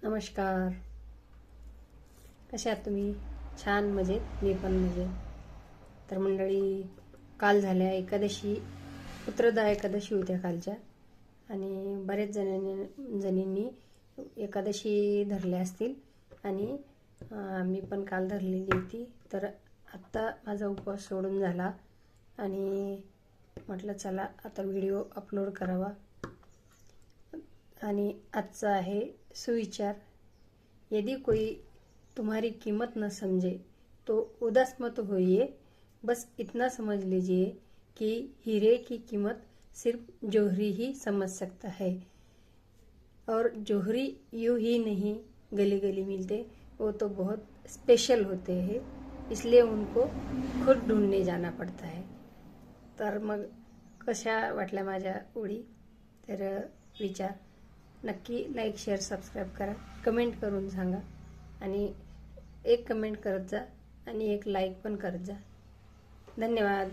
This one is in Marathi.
नमस्कार. कशा आहात तुम्ही? छान मजेत. मी पण मजेत. तर मंडळी, काल झाल्या एकादशी, पुत्रदा एकादशी होत्या कालच्या. आणि बरेच जणींनी एकादशी धरल्या असतील. आणि मी पण काल धरलेली होती. तर आत्ता माझा उपवास सोडून झाला आणि म्हटलं चला आता व्हिडिओ अपलोड करावा. आणि आजचा आहे सुविचार. यदि कोई तुम्हारी कीमत न समझे तो उदास मत होइए, बस इतना समझ लीजिए कि हीरे की कीमत सिर्फ जौहरी ही समझ सकता है, और जौहरी यूं ही नहीं गली गली मिलते, वो तो बहुत स्पेशल होते हैं, इसलिए उनको खुद ढूंढने जाना पड़ता है. तर मग कशा वाटल्या माझ्या ओळी? तर विचार नक्की लाईक, शेअर, सबस्क्राईब करा. कमेंट करून सांगा. आणि एक कमेंट करत जा आणि एक लाईक पण करत जा. धन्यवाद.